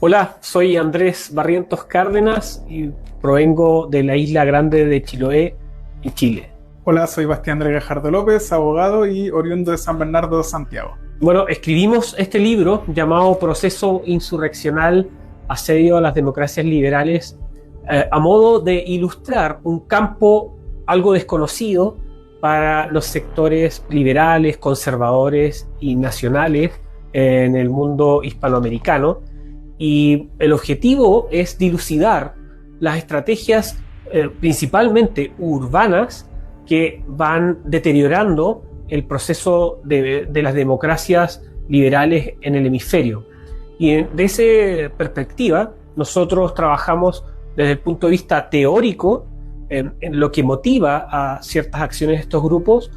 Hola, soy Andrés Barrientos Cárdenas y provengo de la isla grande de Chiloé, en Chile. Hola, soy Bastián Andrés Gajardo López, abogado y oriundo de San Bernardo, Santiago. Bueno, escribimos este libro llamado Proceso Insurreccional, Asedio a las Democracias Liberales, a modo de ilustrar un campo algo desconocido para los sectores liberales, conservadores y nacionales en el mundo hispanoamericano. Y el objetivo es dilucidar las estrategias principalmente urbanas que van deteriorando el proceso de las democracias liberales en el hemisferio. Y de esa perspectiva, nosotros trabajamos desde el punto de vista teórico en lo que motiva a ciertas acciones de estos grupos.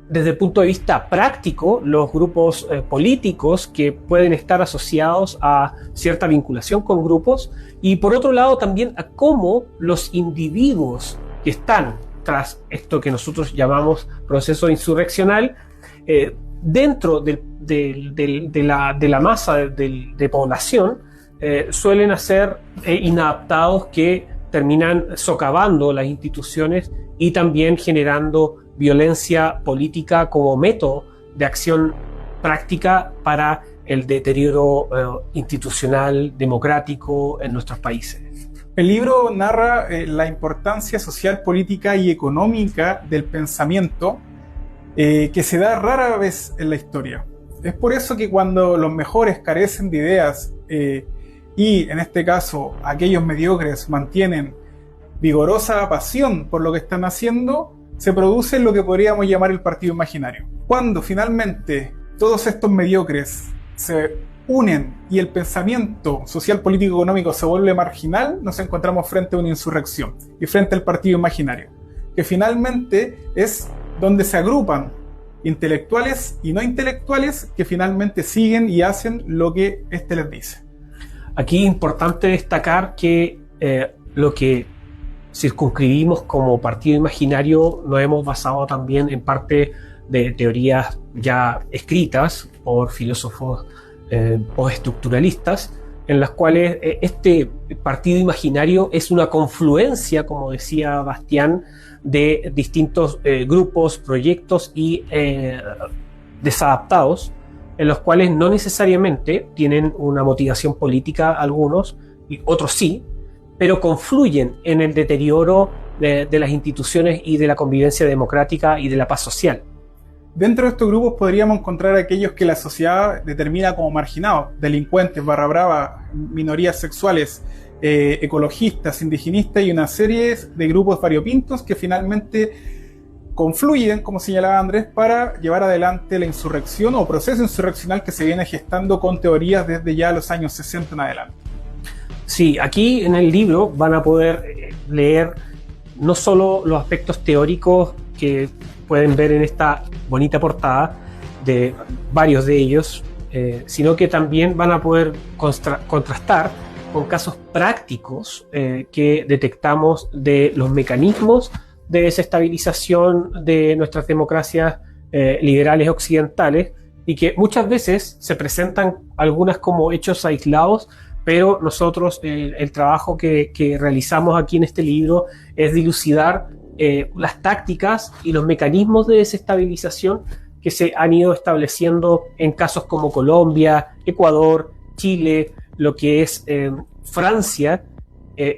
Desde el punto de vista práctico, los grupos políticos que pueden estar asociados a cierta vinculación con grupos, y por otro lado también a cómo los individuos que están tras esto que nosotros llamamos proceso insurreccional, dentro de la masa de población, suelen ser inadaptados que terminan socavando las instituciones y también generando violencia política como método de acción práctica para el deterioro institucional democrático en nuestros países. El libro narra la importancia social, política y económica del pensamiento que se da rara vez en la historia. Es por eso que cuando los mejores carecen de ideas y en este caso aquellos mediocres mantienen vigorosa pasión por lo que están haciendo, se produce lo que podríamos llamar el partido imaginario. Cuando finalmente todos estos mediocres se unen y el pensamiento social, político, económico se vuelve marginal, nos encontramos frente a una insurrección y frente al partido imaginario, que finalmente es donde se agrupan intelectuales y no intelectuales que finalmente siguen y hacen lo que éste les dice. Aquí es importante destacar que lo que circunscribimos como partido imaginario lo hemos basado también en parte de teorías ya escritas por filósofos postestructuralistas, en las cuales este partido imaginario es una confluencia, como decía Bastián, de distintos grupos, proyectos y desadaptados, en los cuales no necesariamente tienen una motivación política algunos, y otros sí, pero confluyen en el deterioro de las instituciones y de la convivencia democrática y de la paz social. Dentro de estos grupos podríamos encontrar aquellos que la sociedad determina como marginados, delincuentes, barra brava, minorías sexuales, ecologistas, indigenistas y una serie de grupos variopintos que finalmente confluyen, como señalaba Andrés, para llevar adelante la insurrección o proceso insurreccional que se viene gestando con teorías desde ya los años 60 en adelante. Sí, aquí en el libro van a poder leer no solo los aspectos teóricos que pueden ver en esta bonita portada, de varios de ellos, sino que también van a poder contrastar con casos prácticos que detectamos de los mecanismos de desestabilización de nuestras democracias liberales occidentales, y que muchas veces se presentan algunas como hechos aislados, pero nosotros el trabajo que realizamos aquí en este libro es dilucidar las tácticas y los mecanismos de desestabilización que se han ido estableciendo en casos como Colombia, Ecuador, Chile, lo que es Francia,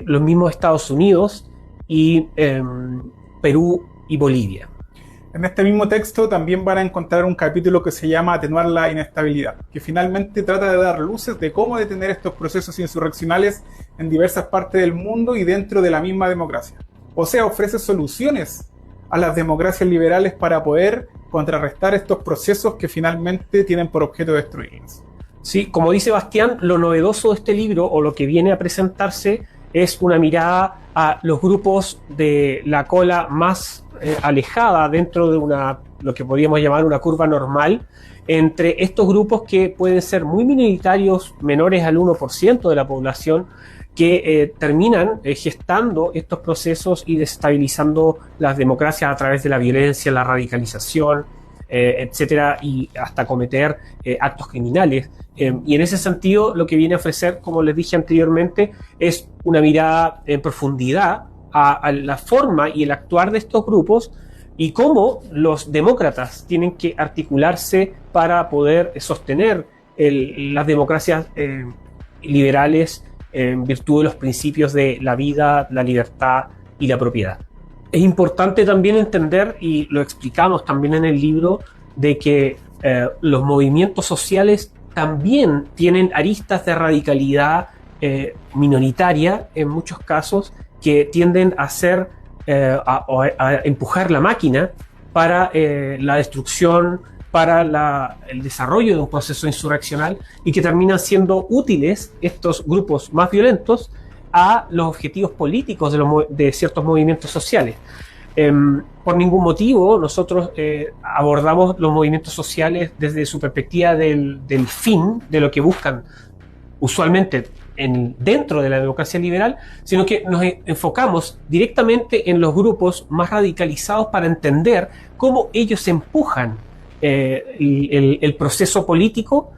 los mismos Estados Unidos y Perú y Bolivia. En este mismo texto también van a encontrar un capítulo que se llama Atenuar la inestabilidad, que finalmente trata de dar luces de cómo detener estos procesos insurreccionales en diversas partes del mundo y dentro de la misma democracia. O sea, ofrece soluciones a las democracias liberales para poder contrarrestar estos procesos que finalmente tienen por objeto destruirlas. Sí, como dice Bastián, lo novedoso de este libro, o lo que viene a presentarse, es una mirada a los grupos de la cola más alejada dentro de lo que podríamos llamar una curva normal, entre estos grupos que pueden ser muy minoritarios, menores al 1% de la población, que terminan gestando estos procesos y desestabilizando las democracias a través de la violencia, la radicalización, etcétera, y hasta cometer actos criminales. Y en ese sentido, lo que viene a ofrecer, como les dije anteriormente, es una mirada en profundidad a la forma y el actuar de estos grupos y cómo los demócratas tienen que articularse para poder sostener las democracias liberales en virtud de los principios de la vida, la libertad y la propiedad. Es importante también entender, y lo explicamos también en el libro, de que los movimientos sociales también tienen aristas de radicalidad minoritaria en muchos casos, que tienden a hacer a empujar la máquina para la destrucción, para el desarrollo de un proceso insurreccional, y que terminan siendo útiles estos grupos más violentos a los objetivos políticos de ciertos movimientos sociales. Por ningún motivo nosotros abordamos los movimientos sociales desde su perspectiva del fin, de lo que buscan usualmente dentro de la democracia liberal, sino que nos enfocamos directamente en los grupos más radicalizados para entender cómo ellos empujan el proceso político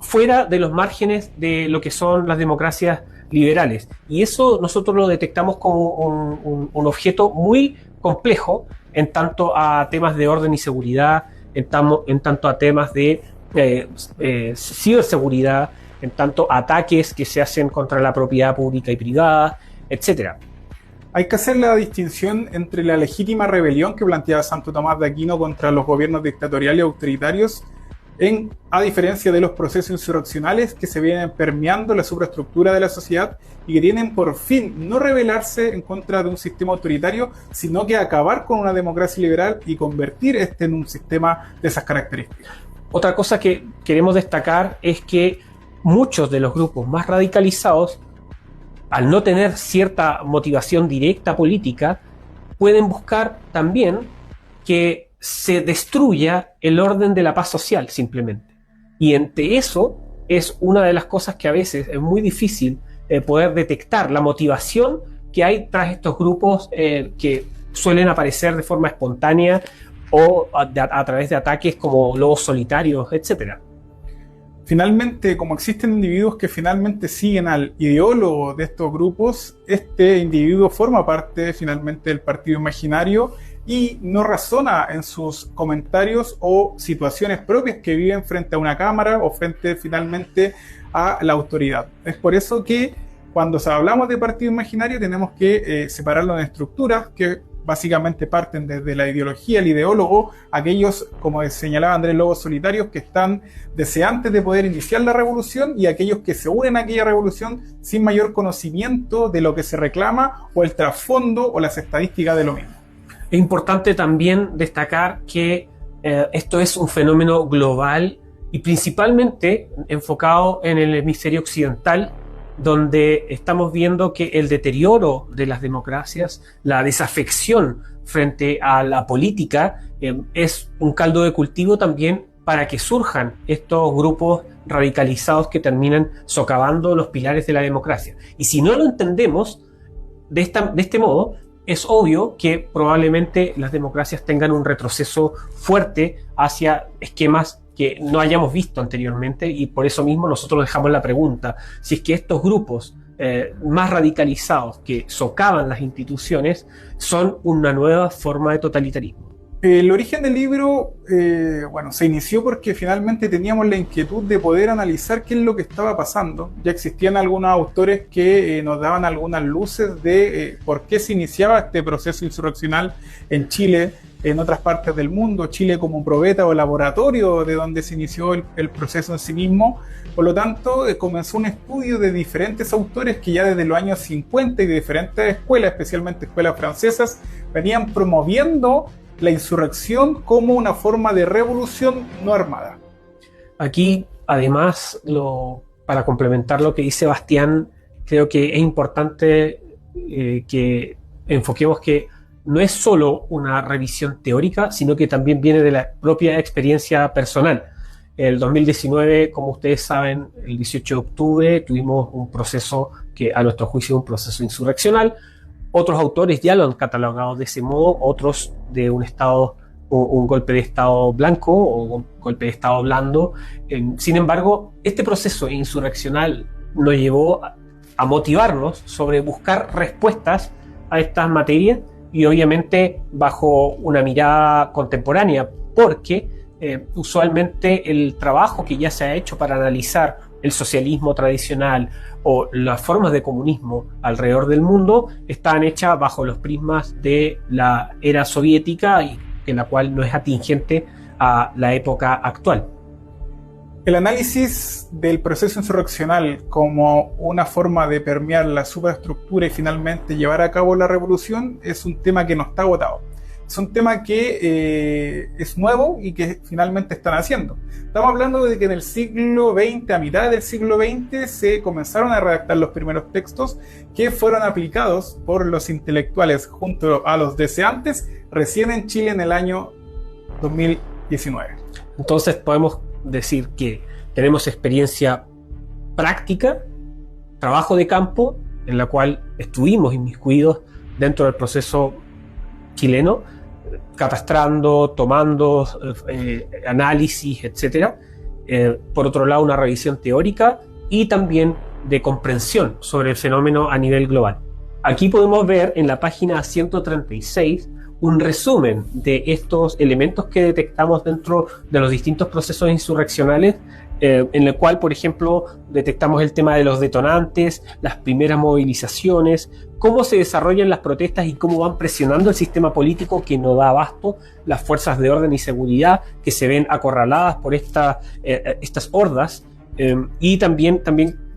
fuera de los márgenes de lo que son las democracias liberales. Y eso nosotros lo detectamos como un objeto muy complejo en tanto a temas de orden y seguridad, en tanto a temas de ciberseguridad, en tanto a ataques que se hacen contra la propiedad pública y privada, etc. Hay que hacer la distinción entre la legítima rebelión que planteaba Santo Tomás de Aquino contra los gobiernos dictatoriales y autoritarios, a diferencia de los procesos insurreccionales que se vienen permeando la superestructura de la sociedad y que tienen por fin no rebelarse en contra de un sistema autoritario, sino que acabar con una democracia liberal y convertir este en un sistema de esas características. Otra cosa que queremos destacar es que muchos de los grupos más radicalizados, al no tener cierta motivación directa política, pueden buscar también que se destruya el orden de la paz social, simplemente. Y entre eso es una de las cosas que a veces es muy difícil poder detectar la motivación que hay tras estos grupos que suelen aparecer de forma espontánea o a través de ataques como lobos solitarios, etc. Finalmente, como existen individuos que finalmente siguen al ideólogo de estos grupos, este individuo forma parte finalmente del partido imaginario y no razona en sus comentarios o situaciones propias que viven frente a una cámara o frente finalmente a la autoridad. Es por eso que cuando hablamos de partido imaginario tenemos que separarlo en estructuras que básicamente parten desde la ideología, el ideólogo, aquellos, como señalaba Andrés, lobos solitarios que están deseantes de poder iniciar la revolución, y aquellos que se unen a aquella revolución sin mayor conocimiento de lo que se reclama o el trasfondo o las estadísticas de lo mismo. Es importante también destacar que esto es un fenómeno global y principalmente enfocado en el hemisferio occidental, donde estamos viendo que el deterioro de las democracias, la desafección frente a la política, es un caldo de cultivo también para que surjan estos grupos radicalizados que terminan socavando los pilares de la democracia. Y si no lo entendemos de este modo, es obvio que probablemente las democracias tengan un retroceso fuerte hacia esquemas que no hayamos visto anteriormente, y por eso mismo nosotros dejamos la pregunta: si es que estos grupos más radicalizados que socavan las instituciones son una nueva forma de totalitarismo. El origen del libro se inició porque finalmente teníamos la inquietud de poder analizar qué es lo que estaba pasando. Ya existían algunos autores que nos daban algunas luces de por qué se iniciaba este proceso insurreccional en Chile, en otras partes del mundo, Chile como probeta o laboratorio de donde se inició el proceso en sí mismo. Por lo tanto, comenzó un estudio de diferentes autores que ya desde los años 50 y de diferentes escuelas, especialmente escuelas francesas, venían promoviendo la insurrección como una forma de revolución no armada. Aquí, además, para complementar lo que dice Bastián, creo que es importante que enfoquemos que no es solo una revisión teórica, sino que también viene de la propia experiencia personal. El 2019, como ustedes saben, el 18 de octubre tuvimos un proceso que a nuestro juicio es un proceso insurreccional. Otros autores ya lo han catalogado de ese modo, otros de un estado un golpe de Estado blanco o un golpe de Estado blando. Sin embargo, este proceso insurreccional nos llevó a motivarnos sobre buscar respuestas a estas materias y obviamente bajo una mirada contemporánea, porque usualmente el trabajo que ya se ha hecho para analizar el socialismo tradicional o las formas de comunismo alrededor del mundo están hechas bajo los prismas de la era soviética y en la cual no es atingente a la época actual. El análisis del proceso insurreccional como una forma de permear la superestructura y finalmente llevar a cabo la revolución es un tema que no está agotado. Es un tema que es nuevo y que finalmente están haciendo. Estamos hablando de que en el siglo XX, a mitad del siglo XX, se comenzaron a redactar los primeros textos que fueron aplicados por los intelectuales junto a los deseantes recién en Chile en el año 2019. Entonces podemos decir que tenemos experiencia práctica, trabajo de campo, en la cual estuvimos inmiscuidos dentro del proceso chileno, catastrando, tomando análisis, etc. Por otro lado, una revisión teórica y también de comprensión sobre el fenómeno a nivel global. Aquí podemos ver en la página 136 un resumen de estos elementos que detectamos dentro de los distintos procesos insurreccionales, en el cual, por ejemplo, detectamos el tema de los detonantes, las primeras movilizaciones, cómo se desarrollan las protestas y cómo van presionando el sistema político que no da abasto, las fuerzas de orden y seguridad que se ven acorraladas por estas hordas, y también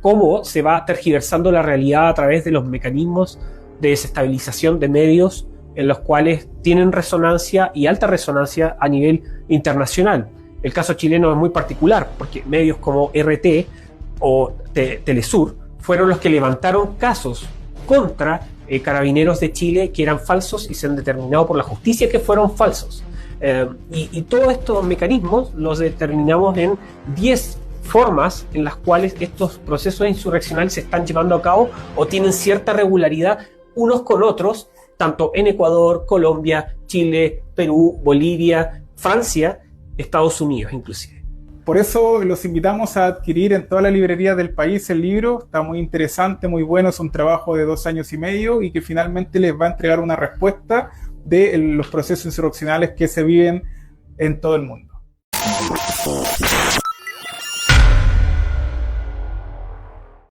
cómo se va tergiversando la realidad a través de los mecanismos de desestabilización de medios en los cuales tienen resonancia y alta resonancia a nivel internacional. El caso chileno es muy particular porque medios como RT o Telesur fueron los que levantaron casos contra carabineros de Chile que eran falsos y se han determinado por la justicia que fueron falsos. Y todos estos mecanismos los determinamos en 10 formas en las cuales estos procesos insurreccionales se están llevando a cabo o tienen cierta regularidad unos con otros, tanto en Ecuador, Colombia, Chile, Perú, Bolivia, Francia, Estados Unidos inclusive. Por eso los invitamos a adquirir en toda la librería del país el libro. Está muy interesante, muy bueno, es un trabajo de 2 años y medio y que finalmente les va a entregar una respuesta de los procesos insurreccionales que se viven en todo el mundo.